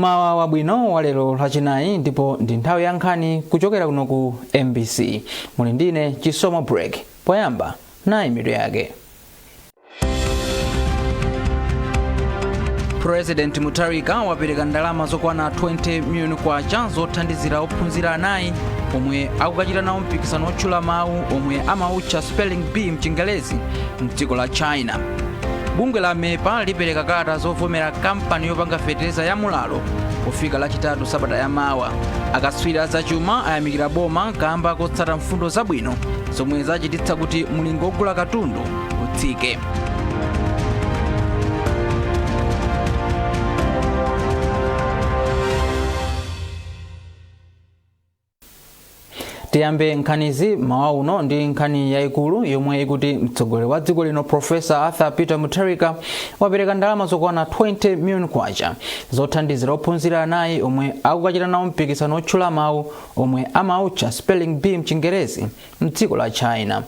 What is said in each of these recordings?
Mawa wabwino walero lachinayi ndipo ndi nthawi ya nkhani kuchokera kuno ku MBC. Muli ndine Chisomo Break. Poyamba nayi mitu yake. President Mutharika wapereka ndalama zokwana 20 million kwacha zothandizira ophunzira anayi omwe akukachita nawo mpikisano otchula mawu omwe amautcha spelling bee mchingelezi mdziko la China. Bungwe la MEPA lipereka kalata zovomera kampani yopanga fetereza ya Mulalo kufika lachitatu sabata ya mawa. Akatswiri zachuma ayamikira boma kamba kotsata mfundo zabwino zomwe zachititsa kuti mulingo ogula katundu utsike. Tiyambe nkhanizi mawa uno ndi nkhani yayikulu yomwe ikuti mtsogoleri wa dziko lino Professor Arthur Peter Mutharika wapereka ndalama zokwana 20 million kwacha zothandizira ophunzira anayi omwe akukachita nawo mpikisano otchula mawu omwe amautcha spelling bee mchingerezi mdziko la China.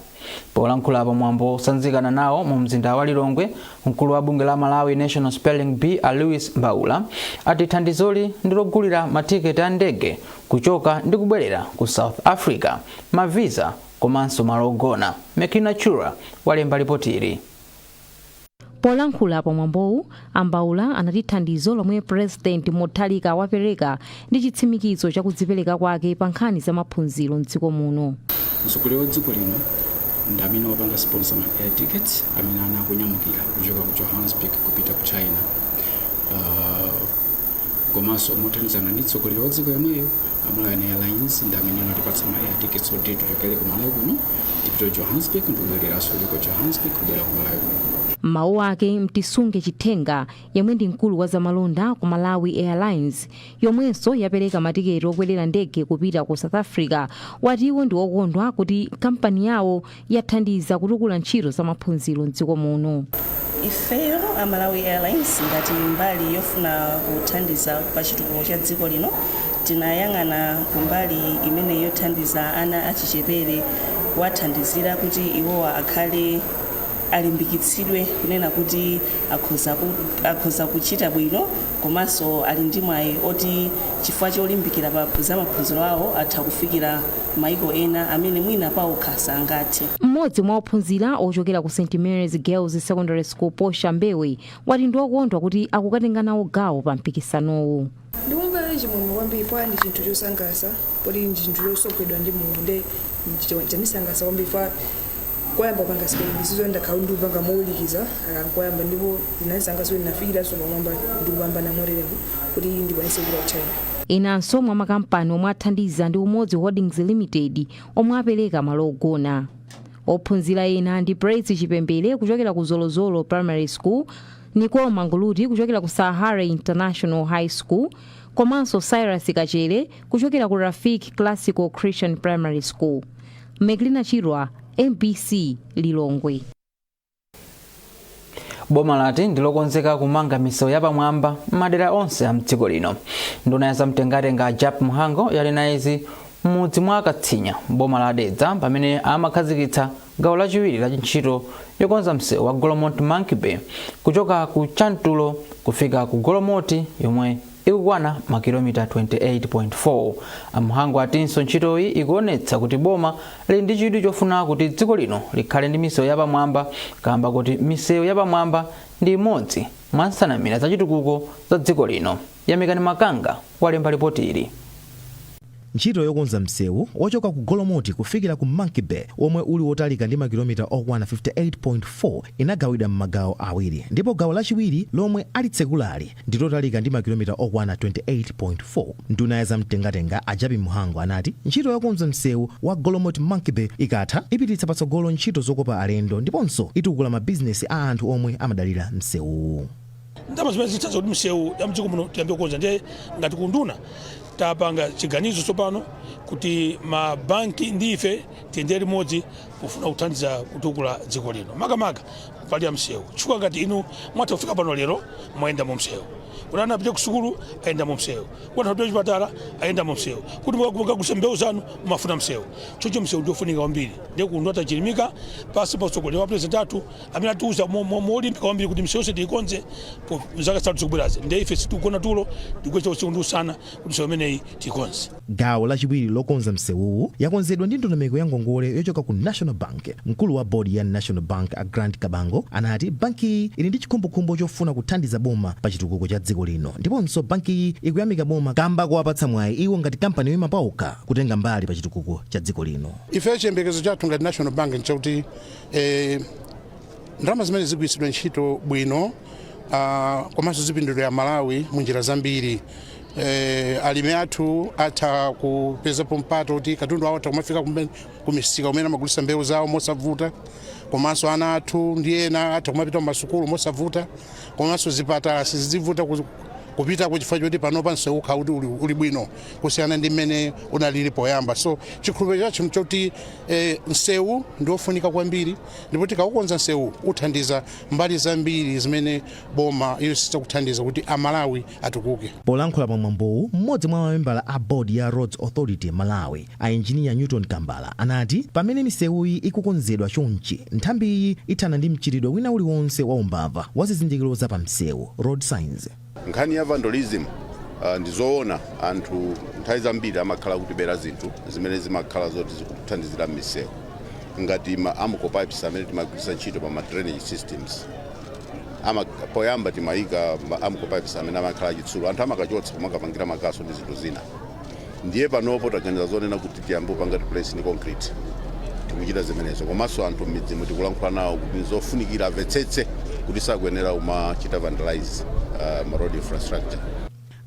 Polankhula pamwambo osanzikana nawo mu mzinda wa Lilongwe, mkulu wa bungwe la Malawi National Spelling Bee Louis Mbaula ati thandizoli ndilogulira matiketi a ndege kuchoka ndi kubwerera ku South Africa, mavisa komanso malo ogona. Mekina Chura walemba ripotiri. Polankhula pamwambowu, Mbaula anati thandizo lomwe President Mutharika wapereka ndi chitsimikizo chakudzipereka kwake pa nkhani za maphunziro m'dziko muno. Mtsogoleri wa dziko lino ndamene wapanga sponsor ma air tickets amene anakunyamukira kuchoka ku Johannesburg kupita ku China. Komanso mothandizana ndi mtsogoleri wa dziko yomweyo Malawi Airlines ndamene anatipatsa ma air tickets oti tichokere ku Malawi kuno tipite ku Johannesburg ndikubwereranso ku Johannesburg kubwera ku Malawi kuno. Mawu ake Mtisunge Chitenga yemwe ndi mkulu wa zamalonda ku Malawi Airlines yomwenso yapereka matiketi okwelera ndege kupita ku South Africa wati iwo ndi okondwa kuti kampani yawo yathandiza kutukula ntchito za maphunziro m'dziko muno. Ifeyo Malawi Airlines ngati mbali yofuna kuthandiza pa chitukuko cha dziko lino tinayang'ana kumbali imene yothandiza ana achichepere wathandizira kuti iwowa akhale alimbikitsidwe kunena kuti akhoza kuchita bwino komanso ali ndi mwayi oti chifukwa cholimbikira pa za maphunziro awo atha kufikira maiko ena amene mwina pawo sangathe. Mmodzi mwa ophunzira ochokera ku St Mary's Girls Secondary School Posha Mbewe wati ndi okondwa kuti akukatenga nawo gawo pa mpikisanowu. Ndikumva chimwemwe kwambiri fa ndi chinthu chosangalatsa poti ndi chinthu chosokedwa ndi Mulungu nde chanisangalatsa kwambiri fa kwayamba panga spelling bee ndakhala ndupanga mowulikiza akankwayamba ndipo ndinasangalatsa ndinafikiranso pamwamba ndikupamba namorera kuti ndikwanise kupita ku China. Inanso mwa makampani omwe athandiza ndi Umodzi Holdings Limited omwe apereka malo ogona. Ophunzira ena ndi Praise Chipembere kuchokera ku Zolozolo Primary School, Nicole Manguluti kuchokera ku Sahara International High School, komanso Cyrus Kachere kuchokera ku Rafik Classical Christian Primary School. Meglina Chirwa, MBC Lilongwe. Boma lati ndilokonzeka kumanga misewu yapamwamba madera onse a mdziko lino. Nduna ya zamtengatenga Jap Mhango yali naizi mudzi mwa Katsinya boma la Dedza pamene amakhazikitsa gawo lachiwiri la ntchito yokonza msewu wa Golomoti Monkey Bay kuchoka ku Chantulo kufika ku Golomoti yomwe ikukwana makilomita 28.4. Mhango atinso ntchitoyi ikuonetsa kuti boma lili ndi chidwi chofuna kuti dziko lino likhale ndi misewu yapamwamba kamba kuti misewu yapamwamba ndi imodzi mwa nsanamira za chitukuko za dziko lino. Yamikani Makanga walemba ripotiri. Ntchito yokonza msewu wochoka ku Golomoti kufikira ku Monkey Bay omwe uli wotalika ndi makilomita okwana 58.4 inagawidwa m'magawo awiri, ndipo gawo lachiwiri lomwe alitsekulali ndi lotalika ndi makilomita okwana 28.4. Nduna ya zamtengatenga Japi Mhango anati ntchito yokonza msewu wa Golomoti Monkey Bay ikatha ipititsa patsogolo ntchito zokopa alendo ndiponso itukula mabizinesi a anthu omwe amadalira msewu. Ndama zimene zithandiza kuti msewu ya mdziko muno tiyambe kukonza ndiye ngati kunduna tapanga chiganizo tsopano kuti mabanki ndife tiyendere limodzi kufuna kuthandiza kutukula dziko lino makamaka pali ya msewu chifukwa ngati inu mwatha kufika pano lero mwayenda mu msewu kuti ana apite ku sukulu ayenda mu msewu, kuti apite kuchipatala ayenda mu msewu, kuti mukagusa mbewu zanu mumafuna msewu. Chocho msewu ndiofunika kwambiri, ndiye kuno atachilimika pasi pa utsogoleri wa president athu amene atiuza molimbika kwambiri kuti msewu tiikonze zaka 3 zikubwerazi. Ndiye ife sitikugona tulo tikuchita usiku ndi usana kuti msewu imeneyi tiikonze. Gawo lachiwiri lokonza msewuwu yakonzedwa ndi ndondomeko ya ngongole yochoka ku National Bank. Mkulu wa bodi ya National Bank Grant Kabango anati banki ili ndi chikhumbokhumbo chofuna kuthandiza boma pa chitukuko cha dziko lino, ndiponso banki ikuyamika boma kamba kuwapatsa mwayi iwo ngati kampani yoyima pawokha kutenga mbali pa chitukuko cha dziko lino. Ife chiyembekezo chathu ngati National Bank nchakuti ndalama zimene zigwiritsidwa ntchito bwino komanso zipindulira Malawi munjira zambiri. Alimi athu atha kupezapo mpato kuti katundu awo atakumafika kumisika umene amagulitsa mbewu zawo mosavuta, komanso ana athu ndi ena atha kumapita mu masukulu mosavuta, komanso zipatala sizivuta kupita kuchifukwa choti panopa msewu ukhauti uli bwino kusiyana ndi mmene unalili poyamba. So chikhulupiriro chathu choti msewu ndiofunika kwambiri, ndipo tikaukonza msewu uthandiza mbali zambiri zimene boma iyo sitakuthandiza kuti Amalawi atukuke. Polankhula pa mwambowu, mmodzi mwa mamembala a bodi ya Roads Authority Malawi, engineer Newton Kambala, anati pamene misewuyi ikukonzedwa chonchi, nthambiyi ithana ndi mchitidwe wina uliwonse wa umbava wa zizindikiro za pa msewu, road signs. Nkhani ya vandalism ndizoona anthu nthawi zambiri amakhala kutibera zinthu zimene zimakhala zoti zikuthandizira m'misewu ngati ma amco pipes amene timagwiritsa ntchito pa ma drainage systems. Poyamba timayika ma amco pipes amene amakhala chitsulo, anthu amakachotsa kumakapangira makaso ndi zinthu zina. Ndiye panopo taganiza zonena kuti tiyambe kupanga replace ni concrete, tikuchita zimenezo. Komanso anthu m'midzi tikulankhula nawo kuti nzofunikira amvetsetse kuti sakuyenera umachita vandalize ma road infrastructure.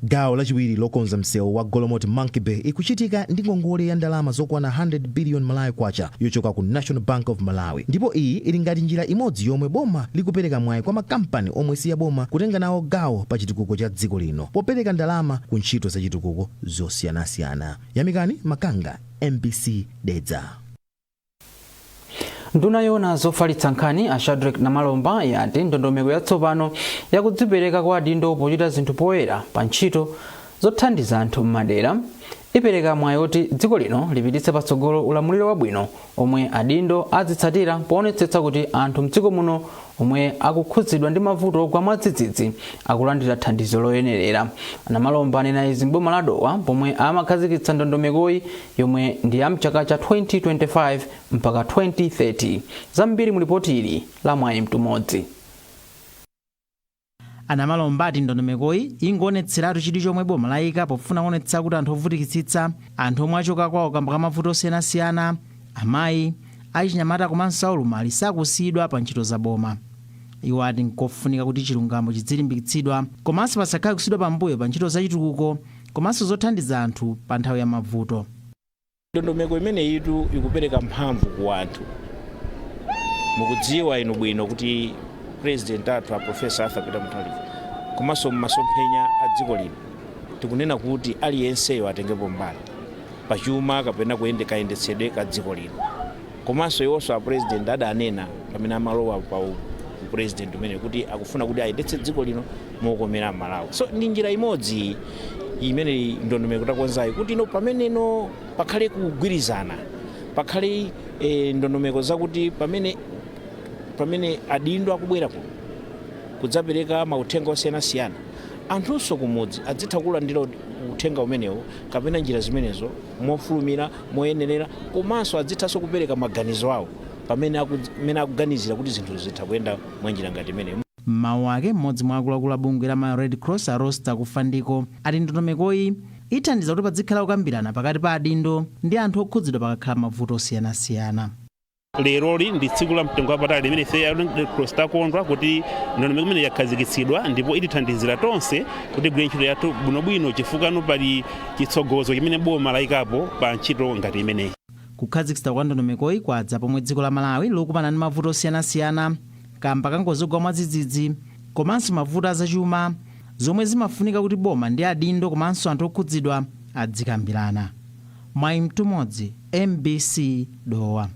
Gawo lachiwiri lokonza msewu wa Golomoti Monkey Bay ikuchitika ndi ngongole ya ndalama zokwana 100 billion Malawi kwacha yochoka ku National Bank of Malawi, ndipo iyi ili ngati njira imodzi yomwe boma likupereka mwayi kwa makampani omwe siya boma kutenga nawo gawo pa chitukuko cha dziko lino popereka ndalama ku ntchito za chitukuko zosiyanasiyana. Yamikani Makanga, MBC Dedza. Nduna yona zofalitsa nkhani a Shadrack Namalomba yati ndondomeko yatsopano yakudzipereka kwa adindo pochita zinthu poyera pa ntchito zothandiza anthu m'madera ipereka mwayi oti dziko lino lipititse patsogolo ulamuliro wabwino omwe adindo azitsatira poonetsetsa kuti anthu mdziko muno omwe akukhudzidwa ndi mavuto ogwa mwadzidzidzi akulandira thandizo loyenerera. Namalomba anena izi m'boma la Dowa pomwe amakhazikitsa ndondomekoyi yomwe ndi ya mchaka cha 2025 mpaka 2030. Zambiri mu ripoti ili la Mwayi Mtumodzi. Namalomba ati ndondomekoyi ingoonetseratu chidwi chomwe boma layika pofuna kuonetsa kuti anthu ovutikitsitsa, anthu omwe achoka kwawo kamba ka mavuto osiyanasiyana, amayi, achinyamata komanso aulumali sakusiyidwa pa ntchito za boma. Iwo ati nkofunika kuti chilungamo chidzilimbikitsidwa komanso pasakhale kusiyidwa pambuyo pa ntchito za chitukuko komanso zothandiza anthu pa nthawi ya mavuto. Ndondomeko imene itu ikupereka mphamvu ku anthu. Mukudziwa inu bwino kuti President athu a Professor Arthur Peter Mutharika komanso m'masomphenya a dziko lino tikunena kuti aliyenseyo atengepo mbali pachuma kapena kayendetsedwe ka dziko lino. Komanso iwonso a President adanena pamene amalowa pa President umene kuti akufuna kuti ayendetse dziko lino mokomera Malawi. So ndi njira imodzi imene ndondomeko takonzayi kuti ino pameneno pakhale kugwirizana, pakhale ndondomeko zakuti pamene adindo akubwera kuno kudzapereka mauthenga osiyanasiyana, anthunso kumudzi adzitha kulandira uthenga umenewo kapena njira zimenezo mofulumira, moyenerera, komanso adzithanso kupereka maganizo awo pamene akuganizira kuti zinthu zitha kuyenda mwanjira ngati imeneyo. Mawu ake mmodzi mwa akuluakulu a bungwe la Red Cross a Rosta Kufandiko ati ndondomekoyi ithandiza kuti padzikhala kukambirana pakati pa adindo ndi anthu okhudzidwa pakakhala mavuto osiyanasiyana. Leroli ndi tsiku la mtengo wapatali limene ife Red Cross takondwa kuti ndondomeko imene yakhazikitsidwa ndipo itithandizira tonse kuti tigwire ntchito yathu bwinobwino chifukwa pali chitsogozo chimene boma layikapo pa ntchito ngati imeneyi. Kukhazikitsa kwa ndondomekoyi kwadza pomwe dziko la Malawi likumana ndi mavuto osiyanasiyana kamba ka ngozi zogwa mwadzidzidzi komanso mavuto azachuma zomwe zimafunika kuti boma ndi adindo komanso anthu okhudzidwa adzikambirana. Mwayi Mtumodzi, MBC Dowa.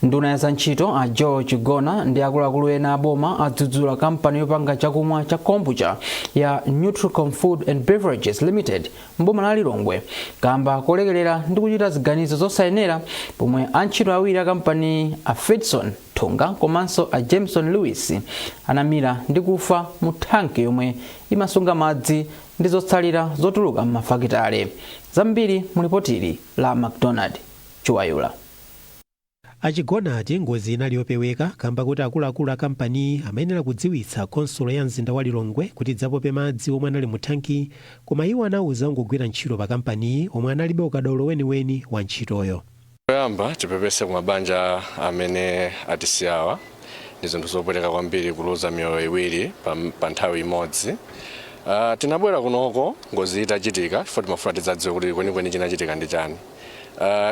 Nduna ya ntchito a George Gona ndi akuluakulu ena aboma adzudzula kampani yopanga chakumwa cha kombucha ya Nutricom Food and Beverages Limited mboma la Lilongwe kamba kolekelera ndi kuchita ziganizo zosayenera pomwe antchito awiri a kampani a Fedson Tonga komanso a Jameson Lewis anamira ndi kufa mu thanki yomwe imasunga madzi ndi zotsalira zotuluka m'mafakitale. Zambiri mu ripotili la McDonald Chiwayula. Achigona ati ngozi inali yopeweka kamba kuti akuluakulu a kampani amayenera kudziwitsa konsolo ya mzinda wa Lilongwe kuti idzapope madzi omwe anali mu thanki, koma iwo anawuza ongogwira ntchito pa kampani omwe analibe ukadaulo weniweni wa ntchitoyo. Poyamba tipepese ku mabanja amene atisiyawa ndi zinthu zopereka kwambiri kuluza miyoyo iwiri pa nthawi imodzi. Tinabwera kunoko ngozi itachitika chifukwa timafuna tidzadziwe kuti kwenikweni chinachitika ndi chani.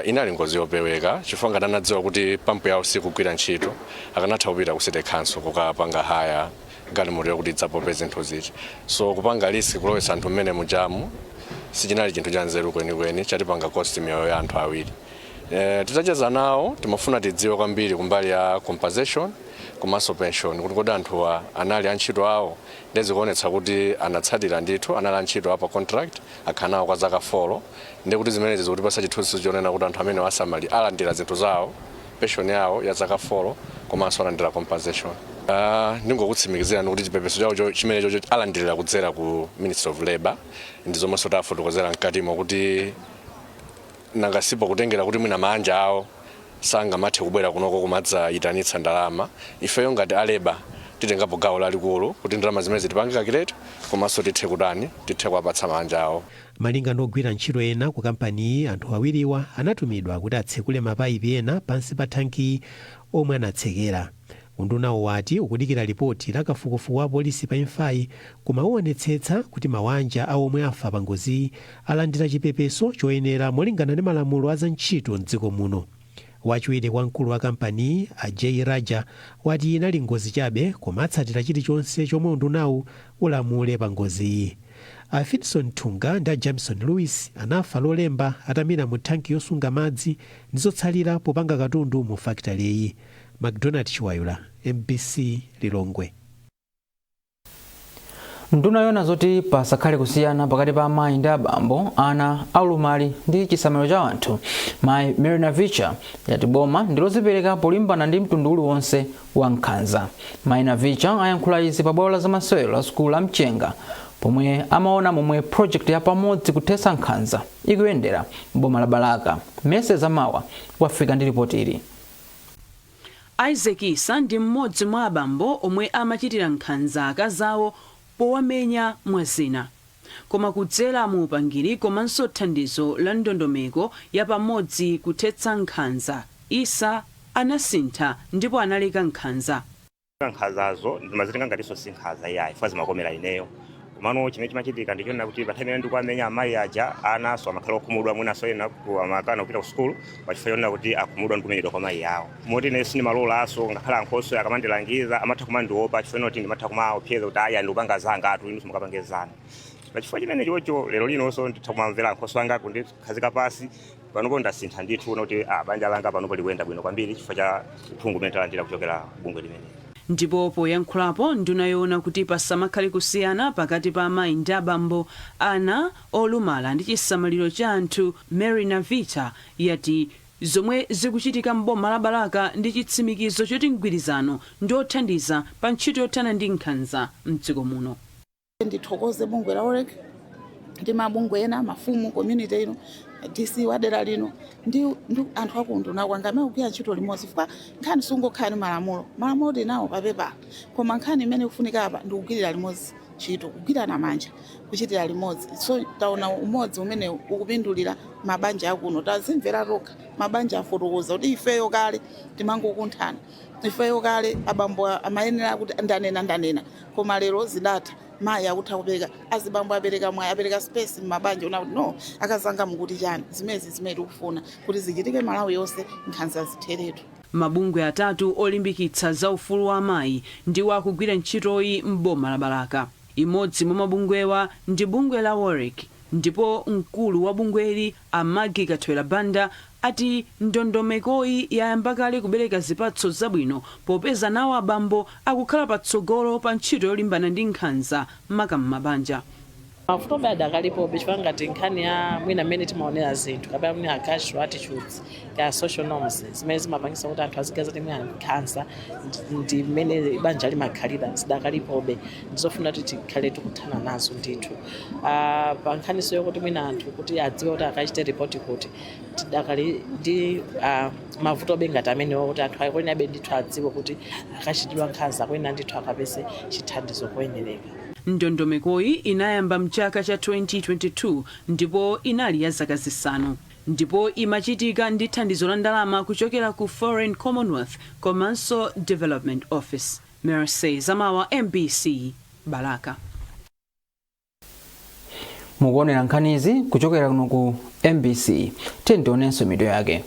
Inali ngozi yopeweka chifukwa ngati anadziwa kuti pampu yawo sikugwira ntchito akanatha kupita ku city council kukapanga haya galimoto yokuti idzapope zinthu zichi. So kupanga risk kulowetsa anthu mmene mujamu sichinali chinthu cha nzeru kwenikweni chatipanga cost miyoyo ya anthu awiri. Titacheza nawo timafuna tidziwe kwambiri kumbali ya compensation komanso pension kuti kodi anthu anali antchito awo ndezikuonetsa kuti anatsatira ndithu anali antchito apa contract akhanawo kwa zaka 4 ndi kuti zimenezi zikuti pasa chithunzi chonena kuti anthu amene wasamali alandira zinthu zawo pension yawo ya zaka 4 komanso alandira compensation. Ndingokutsimikizira kuti chipepeso chawo chimenecho alandirira kudzera ku Ministry of Labour ndi zomwe tafotokozera mkatimo kuti nangasipo kutengera kuti mwina manja awo sangamathe kubwera kunoko kumadza itanitsa ndalama. Ifeyo ngati aleba titengapo gawo lalikulu kuti ndalama zimene zitipangika kiretu komanso tithe kuwapatsa manja awo. Malinga ndogwira ntchito ena ku kampani anthu awiriwa anatumidwa kuti atsekule mapayipi ena pansi pa thanki omwe anatsekera. Undunawo wati ukudikira ripoti la kafukufuku wa polisi pa imfayi koma uonetsetsa kuti mawanja a omwe afa pa ngozi alandira chipepeso choyenera molingana ndi malamulo a za ntchito m'dziko muno. Wachiwiri kwa mkulu wa kampani a J Raja wati inali ngozi chabe koma atsatira chilichonse chomwe undunawu ulamule pa ngozi. A Fedson Tonga ndi a Jameson Lewis anafa lolemba atamira mu thanki yosunga madzi ndi zotsalira popanga katundu mu fakitaleyi. McDonald Chiwayula, MBC Lilongwe. Nduna yona zoti pasakhale kusiyana pakati pa amayi ndi abambo, ana, aulumali ndi chisamaliro cha anthu, Mayi Marina Vicha yati boma ndilozipereka polimbana ndi mtundu uliwonse wa nkhanza. Mayi Vicha ayankhula izi pa bwalo la zamasewero la sukulu la Mchenga pomwe amaona momwe project ya pamodzi kuthetsa nkhanza ikuyendera m'boma la Balaka. Mese Zamawa wafika ndi ripoti ili. Isaac Isa ndi mmodzi mwa abambo omwe amachitira nkhanza akazawo powamenya mwazina. Koma kudzera mu upangiri komanso thandizo la ndondomeko ya pamodzi kuthetsa nkhanza, Isa anasintha ndipo analeka nkhanza. Nkhanzazo ndimazitenga ngatinso si nkhanza yayi funa zimakomera ineyo. Komano chimene chimachitika ndichona kuti pathene ndikuamenya amayi aja anaso amakhala okhumudwa mwinaso ena amakana kupita ku sukulu pachifukwa chonena kuti akhumudwa ndikumenyedwa kwa mayi awo. Moti ine sindimalola aso ngakhala ankhoso akamandilangiza amatha kumandiopa chifukwa kuti ndimatha kumaopseza kuti aya ndikupanga zanga atu inu simakapangezana. Pachifukwa chimene chocho lero linonso nditha kumamvera ankhoso anga kundikhazika pasi panopo ndasintha ndithu kuti banja langa panopo likuyenda bwino kwambiri chifukwa cha uphungu umene talandira kuchokera bungwe limene. Ndipo poyankhulapo nduna yoona kuti pasamakhale kusiyana pakati pa amayi ndi abambo, ana, olumala ndi chisamaliro cha anthu, Marina Vicha yati zomwe zikuchitika m'boma la Balaka ndi chitsimikizo choti mgwirizano ndi othandiza pa ntchito yothana ndi nkhanza m'dziko muno. Ndithokoze bungwe la OREC ndi mabungwe ena mafumu community ino DC wadera lino ndi anthu akunduna kwangame kuya ntchito limodzi chifukwa nkhani sungokhani malamulo tinawo papepa koma nkhani imene kufunika apa ndi kugwirira limodzi ntchito kugwirana manja kuchitira limodzi. So taona umodzi umene ukupindulira mabanja akuno tazimvera tokha mabanja afotokoza kuti ifeyo kale timangokunthana, ifeyo kale abambo amayenera kuti ndanena koma lero zidatha mayi akutha kupereka azibambo apereka mwayi apereka space m'mabanja una kuti no akazanga mukuti chani zimene tikufuna kuti zichitike Malawi yonse nkhanza zitheretu. Mabungwe atatu olimbikitsa za ufulu wa amayi ndiwo akugwira ntchitoyi m'boma la Balaka. Imodzi mwa mabungwewa ndi bungwe la OREC ndipo mkulu wa bungweli Amagi Kathwera Banda ati ndondomekoyi yayamba kale kubereka zipatso zabwino popeza nawo abambo akukhala patsogolo pa ntchito yolimbana ndi nkhanza m'mabanja. Mavuto adakalipo chifukwa ngati nkhani ya mwina mmene timaonera zinthu kapena mwina cultural attitudes ka social norms zimene zimapangisa kuti anthu azigaza timwe nkhanza ndi mmene banja limakhalira zidakalipobe ndizofuna kuti tikhale tikuthana nazo ndithu. Pa nkhaniso yokuti mwina anthu kuti adziwe kuti akachite ripoti kuti tidakali ndi mavuto ngati amenewo kuti anthu akwene ndithu adziwe kuti akachitidwa nkhanza kwena ndithu akapese chithandizo koyenereka. Ndondomekoyi inayamba mchaka cha 2022 ndipo inali ya zaka zisanu ndipo imachitika ndi thandizo la ndalama kuchokera ku Foreign Commonwealth komanso Development Office. Mercy Zamawa, MBC, Balaka. Mukuonera nkhanizi kuchokera kuno ku MBC. Tionenso mitu yake.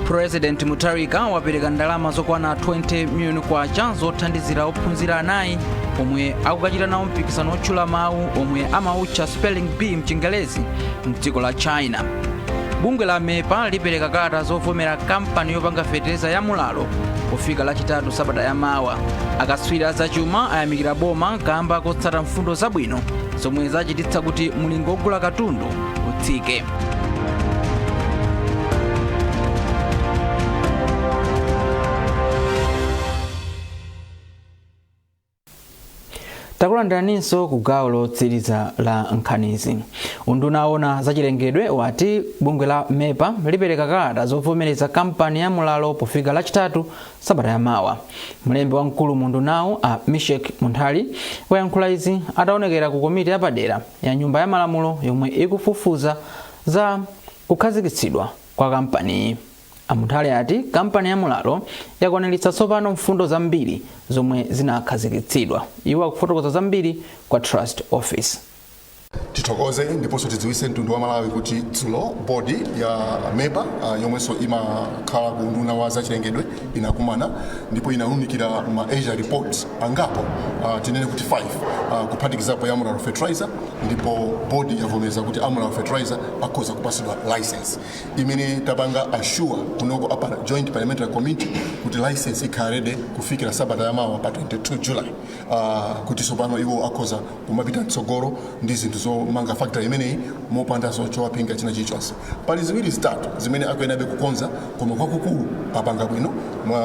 President Mutharika wapereka ndalama zokwana 20 million kwa chanzo thandizira ophunzira anayi omwe akukachita nawo mpikisano otchula mawu omwe amautcha spelling bee mchingelezi mdziko la China. Bungwe la MEPA lipereka kalata zovomera kampani yopanga fetereza ya Mulalo kufika lachitatu sabata yamawa. Akatswiri azachuma ayamikira boma kamba kotsata mfundo zabwino zomwe zachititsa kuti mulingo ogula katundu utsike. Takulandiraninso ku gawo lotsiriza la nkhanizi. Unduna ona zachilengedwe wati bungwe la MEPA lipereka kalata zovomereza kampani ya Mulalo pofika lachitatu sabata yamawa. Mlembi wamkulu mundunawo a Mishek Munthali wayankhula izi ataonekera ku komiti yapadera ya nyumba ya malamulo yomwe ikufufuza za kukhazikitsidwa kwa kampani. Munthali ati kampani ya Mulalo yakwaniritsa tsopano mfundo zambiri zomwe zinakhazikitsidwa. Iwo akufotokoza zambiri kwa Trust Office. Tithokoze ndiponso tidziwise mtundu wa Malawi kuti dzulo bodi ya MEPA yomwenso imakhala ku unduna wa zachilengedwe inakumana ndipo inaunikira ma Asia reports angapo tinene kuti 5 kuphatikizapo ya Mulalo Fertilizer ndipo bodi yavomereza kuti Mulalo Fertilizer akhoza kupasidwa license imene tapanga assure kunoko apa Joint Parliamentary Committee kuti license ikhalede kufikira sabata yamawa pa 22 July kuti sopano iwo akhoza kumapita mtsogolo ndi zinthu zomanga factory imeneyi mopanda chowapinga china chilichonse. Pali ziwiri zitatu zimene akuyenabe kukonza koma kwakukulu papanga bwino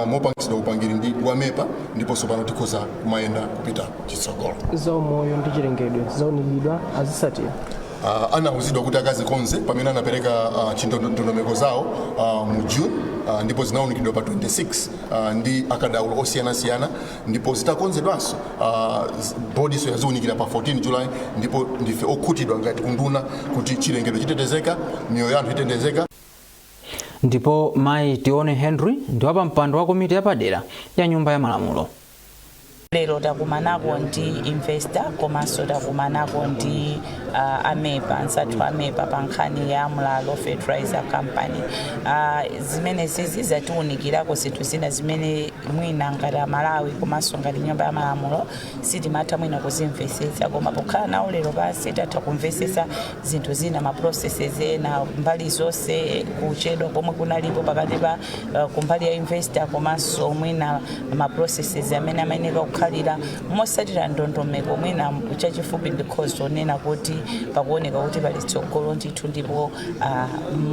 mopangisidwa upangiri ndi wa MEPA ndipo sopano tikhoza kumayenda kupita chitsogolo. Zomoyo ndi chilengedwe zaunikidwa azisatira. Anauzidwa kuti akazikonze pamene anapereka chindondomeko zawo mu June ndipo zinaunikidwa pa 26 ndi akadaulo osiyanasiyana ndipo zitakonzedwanso bodi yaziunikira pa 14 July ndipo ndife okhutidwa ngati unduna kuti chilengedwe chitetezeka, miyoyo yanthu itetezeka. Ndipo Mai Tione Henry ndi wapa mpando wa komiti yapadera ya nyumba ya malamulo. Lero takumanako ndi investor komanso takumanako ndi amepa ansathu amepa pa nkhani ya Mulalo Fertilizer Company. Zimene zizi zatiunikirako zinthu zina zimene mwina ngati Malawi komanso ngati nyumba ya malamulo sitimatha mwina kuzimvetsetsa koma pokhala nawo lero pansi tatha kumvetsetsa zinthu zina ma processes ena mbali zonse kuchedwa pomwe kunalipo pakati pa kumbali ya investor komanso mwina ma processes amene amayeneka kukhalira mosatira ndondomeko mwina chachifupi ndikhozo nena kuti pakuoneka kuti pali tsogolo ndithu ndipo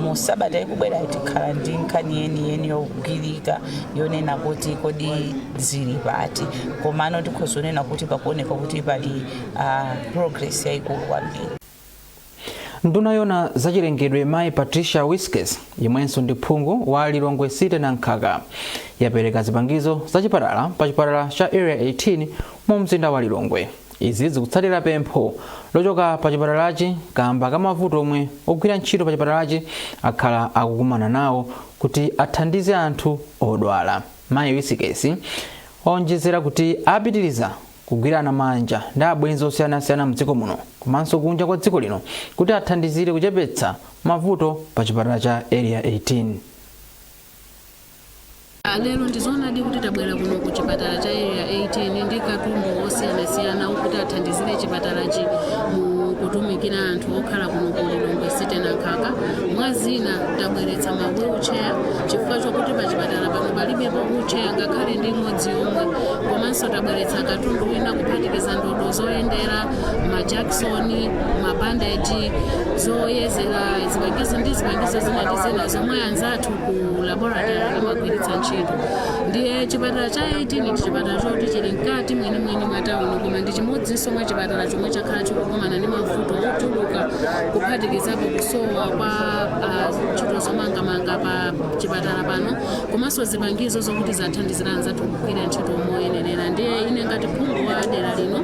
musabata ikubwera tikhala ndi nkhani yeni yogwirika yonena kuti kodi zili pati komano tikhozo nena kuti pakuoneka kuti pali progress yaikulu kwambiri. Nduna yona zachilengedwe Mai Patricia Whiskes yemwenso ndi phungu wa Lilongwe City na Nkhaga yapereka zipangizo zachipatala pa chipatala cha Area 18 mu mzinda wa Lilongwe. Izi zikutsatira pempho lochoka pa chipatalachi kamba kamavuto omwe ogwira ntchito pa chipatalachi akhala akukumana nawo kuti athandize anthu odwala. Mai Whiskes onjezera kuti apitiriza kugwirana manja ndi abwenzi osiyanasiyana mdziko muno komanso kunja kwa dziko lino kuti athandizire kuchepetsa mavuto pa chipatala cha Area 18. Lero ndizoonadi kuti tabwera kuno ku chipatala cha area 18 ndi katundu osiyanasiyana ukuti athandizire chipatalachi mu kutumikira anthu okhala kuno ku Lilongwe City na Nkhaka. Mwazina tabweretsa ma wheelchair chifukwa chokuti pa chipatala pano palibepo wheelchair ngakhale ndi imodzi yomwe, komanso tabweretsa katundu wina kuphatikiza ndodo zoyendera, ma Jackson, ma bandage, zoyezera zipangizo ndi zipangizo zina ndi zina zomwe anzathu ku laboratory amagwiritsa ntchito. Ndiye chipatala cha 18 ndi chipatala choti chili mkati mwenimweni mwa tawuni, koma ndi chimodzinso mwa chipatala chomwe chakhala chikukumana ndi mavuto ochuluka kuphatikizapo kusowa kwa ntchito zomangamanga pa chipatala pano, komanso zipangizo zokuti zathandizira anzathu kugwira ntchito moyenerera. Ndiye ine ngati phungu wa dera lino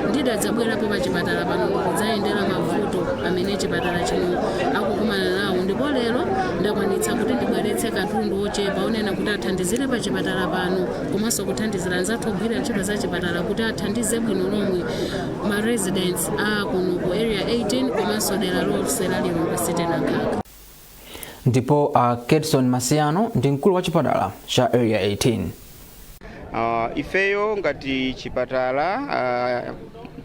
ndidadzabwerapo pa chipatala pano kudzayendera mavuto amene chipatala chino akukumana nawo, ndipo lero ndakwanitsa kuti ndibweretse katundu ochepa onena kuti athandizire pa chipatala pano, komanso kuthandizira anzathu kugwira ntchito za chipatala kuti athandize bwino lomwe ma residents a kuno ku area 18 komanso dera lonse la Lilongwe City na Nkhaka. Ndipo Kedson Masiano ndi mkulu wa chipatala cha area 18. Ifeyo ngati chipatala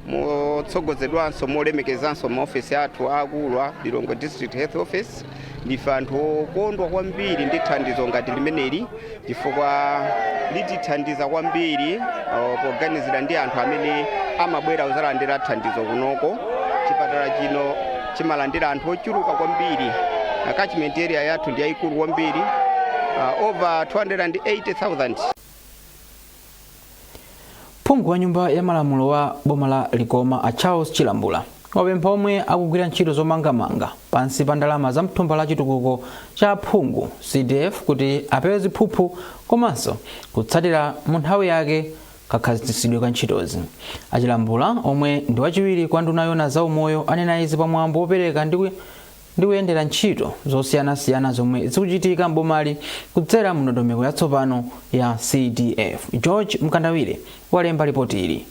motsogozedwanso molemekezanso maofesi athu akulu a Lilongwe District Health Office ndife anthu okondwa kwambiri ndi thandizo ngati limeneli, chifukwa litithandiza kwambiri poganizira ndi anthu amene amabwera kuzalandira thandizo kunoko. Chipatala chino chimalandira anthu ochuluka kwambiri, catchment area yathu ndi yayikulu kwambiri, over 280,000. Phungu wa nyumba ya malamulo wa boma la Likoma a Charles Chilambula wapempha omwe akugwira ntchito zomangamanga pansi pa ndalama za mthumba la chitukuko cha phungu CDF kuti apewe ziphuphu komanso kutsatira mu nthawi yake kakhazikitsidwe ka ntchitozi. Achilambula omwe ndi wachiwiri kwa nduna yona za umoyo anena izi pamwambo wopereka ndi kuyendera ntchito zosiyanasiyana zomwe zikuchitika mbomali kudzera mu ndondomeko yatsopano ya CDF. George Mkandawire walemba ripoti ili.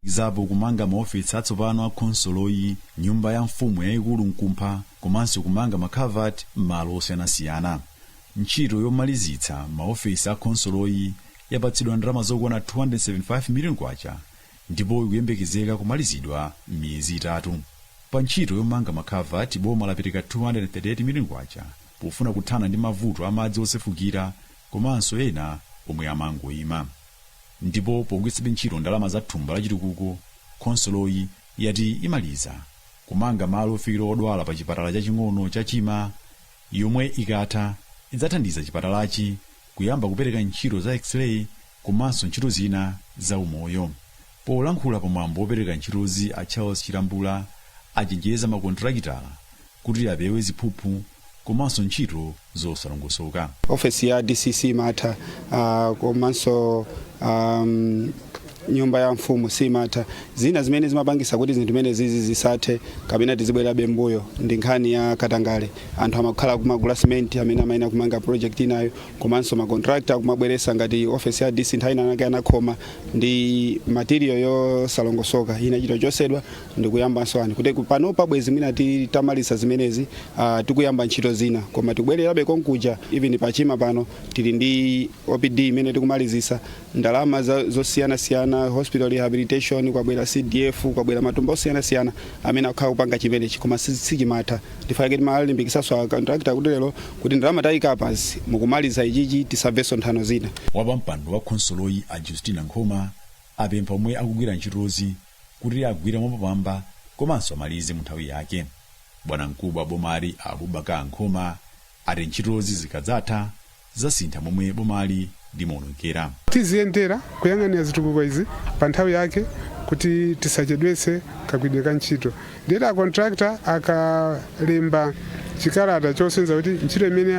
Zapo kumanga maofisi atsopano a konsoloyi, nyumba ya mfumu yayikulu mkumpha, komanso kumanga makhavati m'malo osiyanasiyana. Ntchito yomalizitsa maofisi a konsoloyi yapatsidwa ndalama zokwana 275 million kwacha, ndipo ikuyembekezeka kumalizidwa miyezi itatu. Pa ntchito yomanga makhavati boma lapereka 238 million kwacha pofuna kuthana ndi mavuto amadzi osefukira komanso ena omwe amangoyima. Ndipo pogwiritsa ntchito ndalama za thumba la chitukuko, konsoloyi yati imaliza kumanga malo ofikira odwala pa chipatala chaching'ono cha Chima, yomwe ikatha idzathandiza chipatalachi kuyamba kupereka ntchito za x-ray komanso ntchito zina za umoyo. Polankhula pamwambo wopereka ntchitozi a Charles Chilambula achenjeza makontrakitala kuti apewe ziphuphu komanso ntchito zosalongosoka. Ofisi ya DCC mata komanso nyumba ya mfumu si mata zina zimene zimapangisa kuti zinthu zimene zizi zisathe kapena tizibwera bembuyo ndi nkhani ya katangale. Anthu amakhala kumagula cement amene amayina kumanga project inayo, komanso makontrakta kumabweresa ngati ofisi ya DC nthawi inanake anakhoma ndi material yosalongosoka ina chito chosedwa ndi kuyambanso ani kuti panopa bwezi mwina titamaliza zimenezi tikuyamba ntchito zina, koma tibwererabe konkuja even pachima pano tili ndi OPD imene tikumalizisa ndalama zosiyanasiyana, hospital rehabilitation, kwabwera CDF, kwabwera matumba osiyanasiyana amene akhala kupanga chimenechi koma sichimatha. Ndifake timalimbikitsanso contractor kuti lero kuti ndalama tayika pansi mukumaliza ichichi tisaveso nthano zina. Wapampando wa konsoloyi a Justina Nkhoma apempha omwe akugwira ntchitozi kuti agwire mopambana komanso amalize mu nthawi yake. Bwana mkubwa bomali Abubakar Nkhoma ati ntchitozi zikadzatha zasintha momwe bomali limaonekera. Tiziyendera kuyang'anira zitukuko izi pa nthawi yake kuti tisachedwetse kagwidwe ka ntchito. Ndiyeta contractor akalemba chikalata chosenza kuti ntchito imene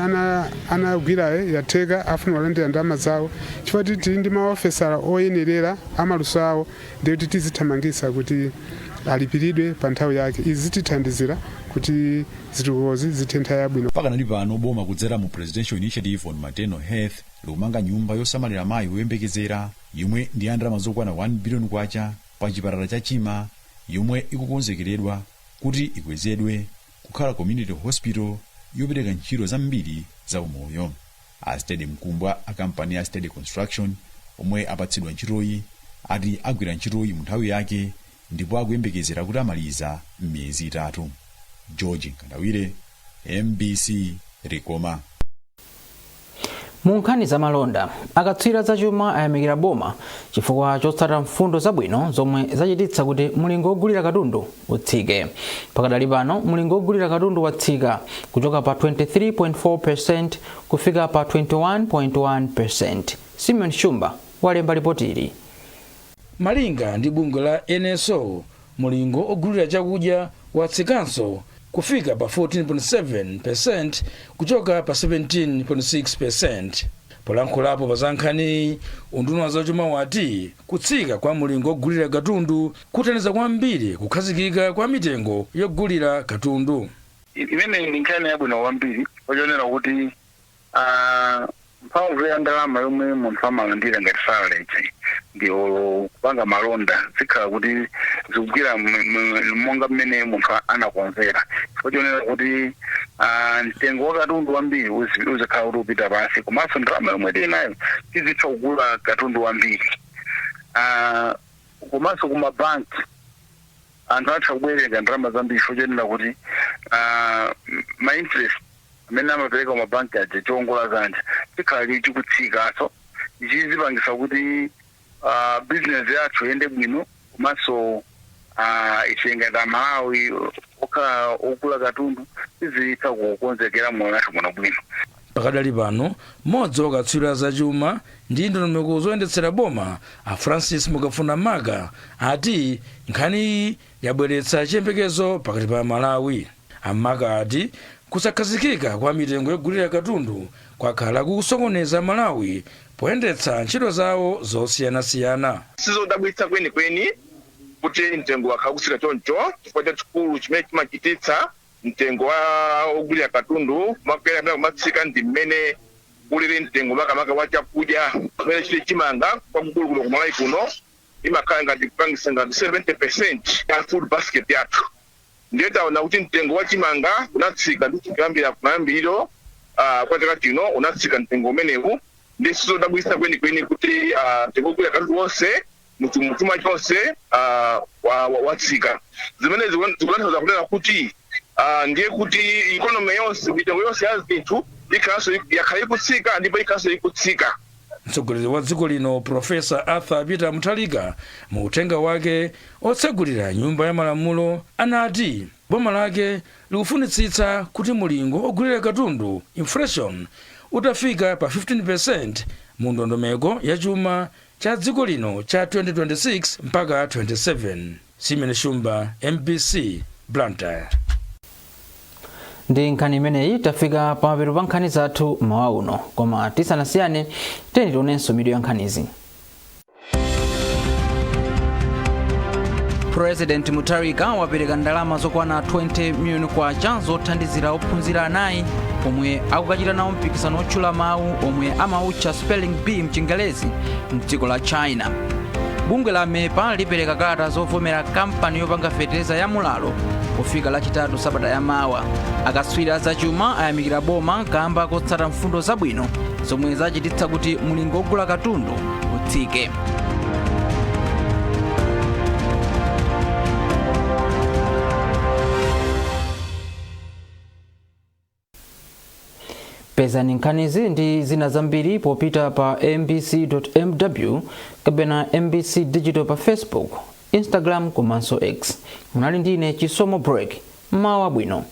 anagwirayo yatheka afuna kulandira ndalama zawo, chifukwa tili ndi maofesala oyenerera amaluso awo ndiye kuti tizithamangisa kuti alipiridwe pa nthawi yake. Izi zitithandizira kuti zitukukozi zitentha yabwino. Pakanali pano boma kudzera mu Presidential Initiative on Maternal Health likumanga nyumba yosamalira amayi woyembekezera yomwe ndi ndalama zokwana 1 billion kwacha pa chipatala cha Chima, yomwe ikukonzekeredwa kuti ikwezedwe kukhala community hospital yopereka ntchito zambiri za umoyo. a Steady Mkumbwa a kampani ya Steady Construction omwe apatsidwa ntchitoyi ati agwira ntchitoyi mu nthawi yake ndipo akuyembekezera kuti amaliza m'miyezi 3. George Nkandawire, MBC Rikoma. Mu nkhani za malonda akatswiri zachuma ayamikira boma chifukwa chotsata mfundo zabwino zomwe zachititsa kuti mulingo wogulira katundu utsike. Pakadali pano mulingo wogulira katundu watsika kuchoka pa 23.4% kufika pa 21.1%. Simeon Shumba walemba ripoti ili. Malinga ndi bungwe la NSO, mulingo ogulira chakudya watsikanso kufika pa 14.7% kuchoka pa 17.6%. Polankhulapo pa za nkhani unduna wa zachuma wati kutsika kwa mulingo ogulira katundu kuthandiza kwambiri kukhazikika kwa mitengo yogulira katundu. Imene ndi nkhani yabwino kwambiri ochonera kuti mphamvu ya ndalama yomwe munthu amalandira ngati salary ndiyo kupanga malonda zikhala kuti zikugwira monga mmene munthu anakonzera. Ochonera kuti mtengo wa katundu wambiri uzikhala kuti upita pansi komanso ndalama yomwe tili nayo tizitha kugula katundu wambiri. Komanso kumabanki anthu atha kubwereka ndalama zambiri ochonera kuti ma interest amene amapereka kumabanki aja chiongola zanja chikhala chikutsikaso. Ichi zipangisa kuti business yathu yende bwino komanso ichenga Malawi okhala ogula katundu izitha kukonzekera moyo wathu bwino. Pakadali pano mmodzi wa akatswiri zachuma ndi ndondomeko zoyendetsera boma a Francis Mukafuna Maka ati nkhani iyi yabweretsa chiyembekezo pakati pa Malawi. Amaka ati kusakhazikika kwa mitengo yogulira katundu kwakhala kusokoneza Malawi poyendetsa ntchito zawo zosiyanasiyana. Sizodabwitsa kwenikweni kuti mtengo wakhakutsika choncho chifukwa chachikulu chimene chimachititsa mtengo wa ogulira katundu makwera kumatsika ndi mmene kulire mtengo makamaka wa chakudya kumene chili chimanga kwakukulu kuno ku Malawi kuno imakhala ngati kupangisa ngati 70% ya food basket yathu. Ndiye taona kuti mtengo wa chimanga unatsika ndi kuyambira kumayambiriro kwa chaka chino unatsika mtengo umenewu. Ndi sizodabwitsa kwenikweni kuti mtengo wogulira katundu wonse muchuma chonse watsika. Zimene zikutanthauza kunena kuti ndiye kuti ikonomi yonse mitengo yonse ya zinthu ikhalanso yakhala ikutsika ndipo ikhalanso ikutsika. Mtsogoleri wa dziko lino Profesa Arthur Peter Mutharika mu uthenga wake otsegulira nyumba ya malamulo anati boma lake likufunitsitsa kuti mulingo ogulira katundu inflation utafika pa 15% mu ndondomeko ya chuma cha dziko lino cha 2026 mpaka 27. Simeon Shumba, MBC, Blantyre. Ndi nkhani imeneyi tafika pa mapeto pa nkhani zathu mawa uno, koma tisanasiyane tiyeni tionenso mitu ya nkhanizi. President Mutharika wapereka ndalama zokwana 20 miliyoni kwacha zothandizira ophunzira anayi omwe akukachita nawo mpikisano otchula mawu omwe amautcha spelling bee mchingelezi mdziko la China. Bungwe la MEPA lipereka kalata zovomera kampani yopanga fetereza ya Mulalo kufika lachitatu sabata yamawa. Akatswiri zachuma ayamikira boma kamba kotsata mfundo zabwino zomwe zachititsa kuti mulingo wogula katundu utsike. Pezani nkhanizi ndi zina zambiri popita pa mbc.mw kapena MBC Digital pa Facebook, Instagram komanso X. Munali ndine Chisomo Break. Mawa bwino.